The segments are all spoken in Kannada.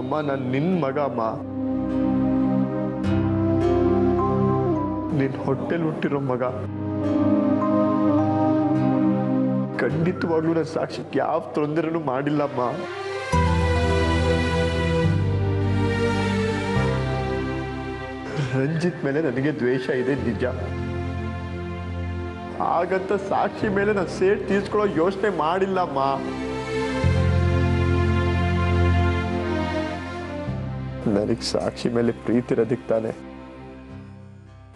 ಅಮ್ಮ ನಾನು ನಿನ್ನ ಮಗ ಅಮ್ಮ. ನಿನ್ನ ಹೊಟ್ಟೆಲಿ ಹುಟ್ಟಿರೋ ಮಗ. ಖಂಡಿತವಾಗ್ಲೂ ನನ್ನ ಸಾಕ್ಷಿಗೆ ಯಾವ ತೊಂದರೆನೂ ಮಾಡಿಲ್ಲಮ್ಮ. ರಂಜಿತ್ ಮೇಲೆ ನನಗೆ ದ್ವೇಷ ಇದೆ ನಿಜ. ಹಾಗಂತ ಸಾಕ್ಷಿ ಮೇಲೆ ನಾನು ಸೇಡ್ ತೀರ್ಸ್ಕೊಳ್ಳೋ ಯೋಚನೆ ಮಾಡಿಲ್ಲಮ್ಮ. ನನಗೆ ಸಾಕ್ಷಿ ಮೇಲೆ ಪ್ರೀತಿ ಇರೋದಕ್ಕೆ ತಾನೆ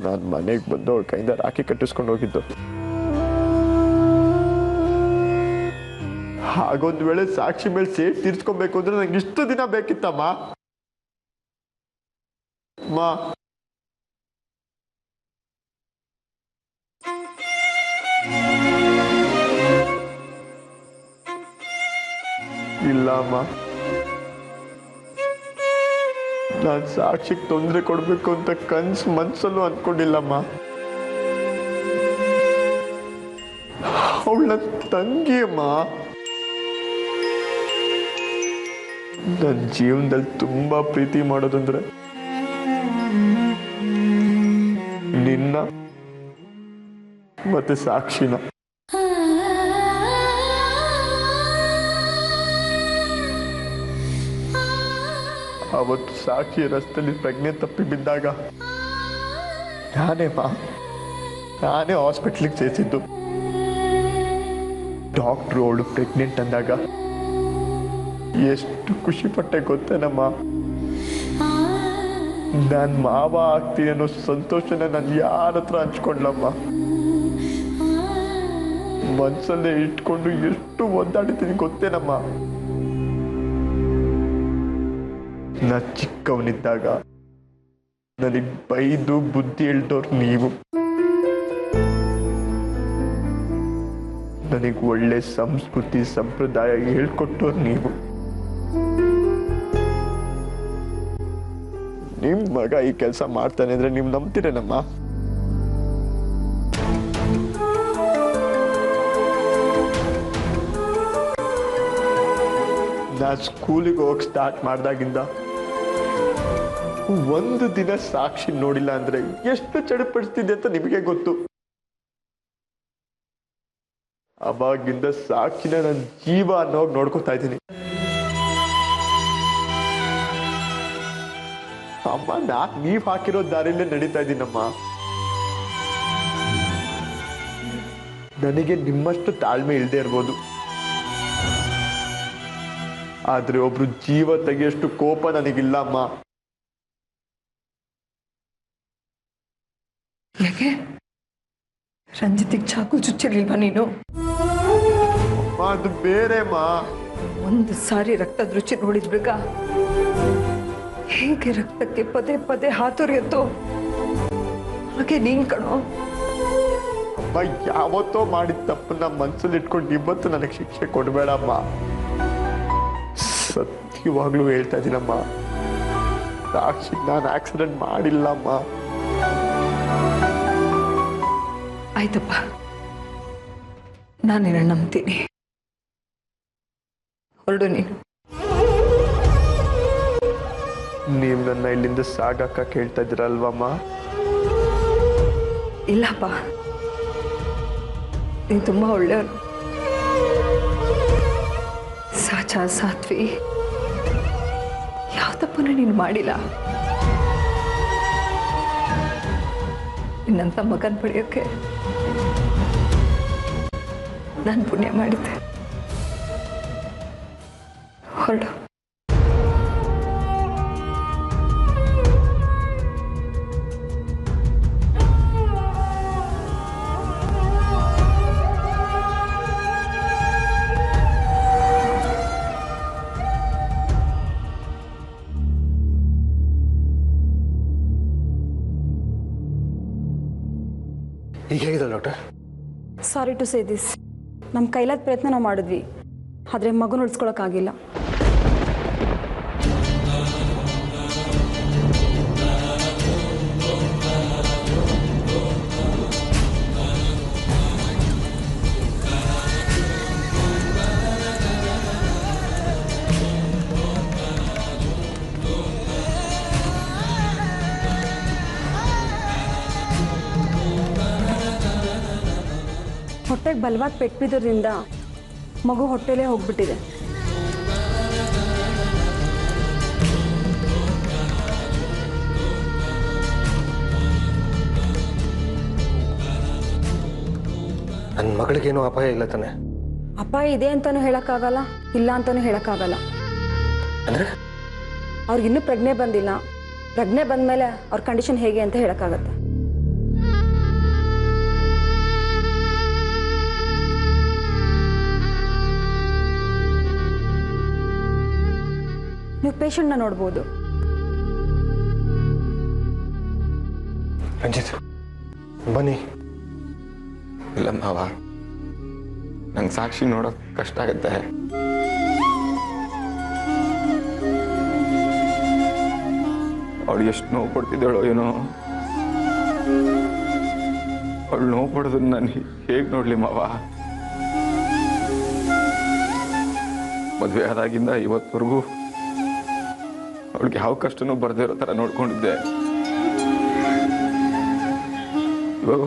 ನಾನು ಮನೆಗೆ ಬಂದು ಅವಳ ಕೈಯಿಂದ ರಾಖಿ ಕಟ್ಟಿಸ್ಕೊಂಡು ಹೋಗಿದ್ದು. ಹಾಗೊಂದು ವೇಳೆ ಸಾಕ್ಷಿ ಮೇಲೆ ಸೇಡ್ ತೀರ್ಸ್ಕೊಬೇಕು ಅಂದ್ರೆ ನಂಗೆ ಇಷ್ಟು ದಿನ ಬೇಕಿತ್ತಮ್ಮ. ಇಲ್ಲ ಅಮ್ಮ, ನಾನು ಸಾಕ್ಷಿಗೆ ತೊಂದರೆ ಕೊಡ್ಬೇಕು ಅಂತ ಕನ್ಸು ಮನ್ಸಲ್ಲೂ ಅನ್ಕೊಂಡಿಲ್ಲಮ್ಮ. ಅವಳ ತಂಗಿ ಅಮ್ಮ. ನನ್ನ ಜೀವನದಲ್ಲಿ ತುಂಬಾ ಪ್ರೀತಿ ಮಾಡೋದಂದ್ರೆ ನಿನ್ನ ಮತ್ತೆ ಸಾಕ್ಷಿನ. ಅವತ್ತು ಸಾಕ್ಷಿ ರಸ್ತೆಯಲ್ಲಿ ಪ್ರಜ್ಞೆ ತಪ್ಪಿ ಬಿದ್ದಾಗ ನಾನೇ ಹಾಸ್ಪಿಟ್ಲಿಗೆ ಸೇರಿಸಿದ್ದು. ಡಾಕ್ಟ್ರು ಅವಳು ಪ್ರೆಗ್ನೆಂಟ್ ಅಂದಾಗ ಎಷ್ಟು ಖುಷಿ ಪಟ್ಟೆ ಗೊತ್ತೇನಮ್ಮ. ನಾನು ಮಾವ ಆಗ್ತೀನಿ ಅನ್ನೋ ಸಂತೋಷನ ನಾನು ಯಾರ ಹತ್ರ ಹಂಚ್ಕೊಂಡ್ಲಮ್ಮ. ಮನ್ಸಲ್ಲೇ ಇಟ್ಕೊಂಡು ಎಷ್ಟು ಒದ್ದಾಡಿತೀನಿ ಗೊತ್ತೇನಮ್ಮ. ನಾ ಚಿಕ್ಕವನಿದ್ದಾಗ ನನಗೆ ಬೈದು ಬುದ್ಧಿ ಹೇಳ್ದವ್ರು ನೀವು. ನನಗೆ ಒಳ್ಳೆ ಸಂಸ್ಕೃತಿ ಸಂಪ್ರದಾಯ ಹೇಳ್ಕೊಟ್ಟವ್ರು ನೀವು. ನಿಮ್ ಮಗ ಈ ಕೆಲಸ ಮಾಡ್ತಾನೆ ಅಂದ್ರೆ ನೀವು ನಂಬ್ತೀರೇನಮ್ಮ? ನಾ ಸ್ಕೂಲಿಗೆ ಹೋಗಿ ಸ್ಟಾರ್ಟ್ ಮಾಡ್ದಾಗಿಂದ ಒಂದು ದಿನ ಸಾಕ್ಷಿ ನೋಡಿಲ್ಲ ಅಂದ್ರೆ ಎಷ್ಟು ಚಡಪಡಿಸ್ತಿದ್ದೆ ಅಂತ ನಿಮಗೆ ಗೊತ್ತು. ಅವಾಗಿಂದ ಸಾಕ್ಷಿನ ನನ್ನ ಜೀವ ಅನ್ನೋಗಿ ನೋಡ್ಕೊತಾ ಇದ್ದೀನಿ. ಅಮ್ಮ, ನೀವ್ ಹಾಕಿರೋ ದಾರಿಯಲ್ಲೇ ನಡೀತಾ ಇದ್ದೀನಮ್ಮ. ನನಗೆ ನಿಮ್ಮಷ್ಟು ತಾಳ್ಮೆ ಇಲ್ಲದೆ ಇರ್ಬೋದು, ಆದ್ರೆ ಒಬ್ರು ಜೀವ ತೆಗೆಯಷ್ಟು ಕೋಪ ನನಗಿಲ್ಲ ಅಮ್ಮ. ಯಾಕೆ ರಂಜಿತಿಗೆ ಚಾಕು ಚುಚ್ಚಿರ್ಲಿಲ್ವಾ ನೀನು? ಅದು ಬೇರೆಮ್ಮ. ಒಂದು ಸಾರಿ ರಕ್ತದ ರುಚಿ ನೋಡಿದ್ಬೇಕ ಹೇಗೆ ರಕ್ತಕ್ಕೆ ಪದೇ ಪದೇ ಹಾತೊರೆಯುತ್ತೋ ಹಾಗೆ ನೀನ್ ಕಣೋ. ಅಮ್ಮ, ಯಾವತ್ತೋ ಮಾಡಿದ ತಪ್ಪನ್ನ ಮನ್ಸಲ್ಲಿ ಇಟ್ಕೊಂಡು ಇವತ್ತು ನನಗೆ ಶಿಕ್ಷೆ ಕೊಡಬೇಡಮ್ಮ. ಸತ್ಯವಾಗ್ಲೂ ಹೇಳ್ತಾ ಇದ್ದೀನಮ್ಮ, ಸಾಕ್ಷಿ ನಾನು ಆಕ್ಸಿಡೆಂಟ್ ಮಾಡಿಲ್ಲಮ್ಮ. ಆಯ್ತಪ್ಪ, ನಾನು ನಿನ್ನ ನಂಬ್ತೀನಿ. ಹೊರಡು ನೀನು. ನೀವು ನನ್ನ ಇಲ್ಲಿಂದ ಸಾಗಾಕ ಕೇಳ್ತಾ ಇದ್ದೀರಲ್ವಮ್ಮ? ಇಲ್ಲಪ್ಪ, ನೀನು ತುಂಬಾ ಒಳ್ಳೆಯವನು, ಸಾಚ ಸಾತ್ವಿ, ಯಾವ ತಪ್ಪನ್ನು ನೀನು ಮಾಡಿಲ್ಲ. ನಿನ್ನಂತ ಮಗನ್ ಪಡೆಯೋಕೆ ನಾನು ಪುಣ್ಯ ಮಾಡಿದ್ದೆ. ಹೊರಡು. ಈಗ ಹೇಗಿದಲ್ಲ doctor? Sorry to say this, ನಮ್ಮ ಕೈಲಾದ ಪ್ರಯತ್ನ ನಾವು ಮಾಡಿದ್ವಿ, ಆದರೆ ಮಗುನ ಉಳಿಸ್ಕೊಳಕ್ಕಾಗಿಲ್ಲ. ಹೊಟ್ಟೆಗೆ ಬಲವಾಗಿ ಪೆಟ್ಟು ಬಿದ್ದೋದ್ರಿಂದ ಮಗು ಹೊಟ್ಟೆಲೇ ಹೋಗ್ಬಿಟ್ಟಿದೆ. ನನ್ನ ಮಗಳಿಗೇನು ಅಪಾಯ ಇಲ್ಲ ತಾನೆ? ಅಪಾಯ ಇದೆ ಅಂತಲೂ ಹೇಳೋಕ್ಕಾಗಲ್ಲ, ಇಲ್ಲ ಅಂತಲೂ ಹೇಳೋಕ್ಕಾಗಲ್ಲ. ಅಂದರೆ ಅವ್ರಿಗಿನ್ನೂ ಪ್ರಜ್ಞೆ ಬಂದಿಲ್ಲ. ಪ್ರಜ್ಞೆ ಬಂದಮೇಲೆ ಅವ್ರ ಕಂಡೀಷನ್ ಹೇಗೆ ಅಂತ ಹೇಳೋಕ್ಕಾಗತ್ತೆ. ನೀವು ಪೇಷಂಟ್ನ ನೋಡ್ಬೋದು. ರಂಜಿತ್ ಬನ್ನಿ. ಇಲ್ಲ ಮಾವ, ನಂಗೆ ಸಾಕ್ಷಿ ನೋಡೋಕೆ ಕಷ್ಟ ಆಗುತ್ತೆ. ಅವಳು ಎಷ್ಟು ನೋವು ಪಡ್ತಿದ್ದಾಳೋ ಏನೋ. ಅವಳು ನೋವು ಪಡೋದನ್ನ ನಾನು ಹೇಗೆ ನೋಡ್ಲಿ ಮಾವ? ಮದುವೆ ಆದಾಗಿಂದ ಇವತ್ತವರೆಗೂ ಅವಳಿಗೆ ಯಾವ ಕಷ್ಟನೂ ಬರ್ದೇ ಇರೋ ಥರ ನೋಡ್ಕೊಂಡಿದ್ದೆ. ಇವಾಗ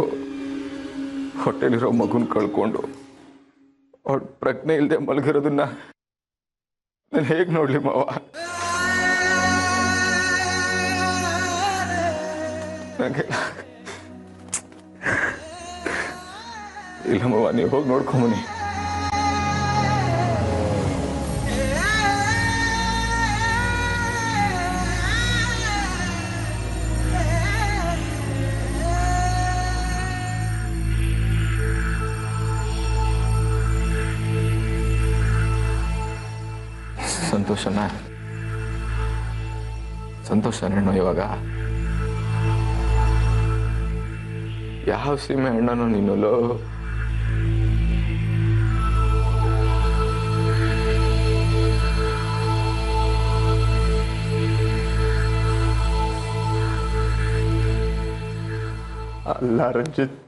ಹೊಟ್ಟೆಲಿರೋ ಮಗುನ ಕಳ್ಕೊಂಡು ಅವಳು ಪ್ರಜ್ಞೆ ಇಲ್ಲದೆ ಮಲಗಿರೋದನ್ನ ನಾನು ಹೇಗೆ ನೋಡ್ಲಿ ಮಾವ? ನನಗೆ ಇಲ್ಲ ಮಾವ, ನೀವು ಹೋಗಿ ನೋಡ್ಕೊಂಬನಿ. ಸಂತೋಷನೇನೋ ಇವಾಗ? ಯಾವ ಸೀಮೆ ಹಣ್ಣನೋ ನೀನಲ್ಲೋ? ಅಲ್ಲ ರಂಜಿತ್,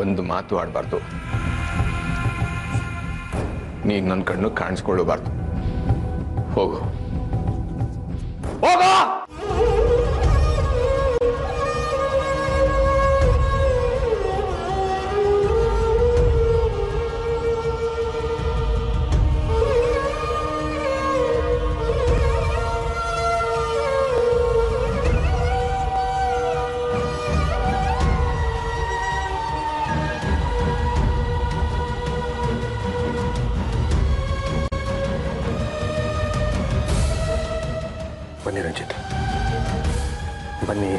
ಒಂದು ಮಾತು ಆಡಬಾರ್ದು. ನೀನು ನನ್ನ ಕಣ್ಣು ಕಾಣಿಸ್ಕೊಳ್ಳಬಾರ್ದು. ಹೋಗು ಹೋಗೋ. ಬನ್ನಿ ರಂಜಿತ್, ಬನ್ನಿ.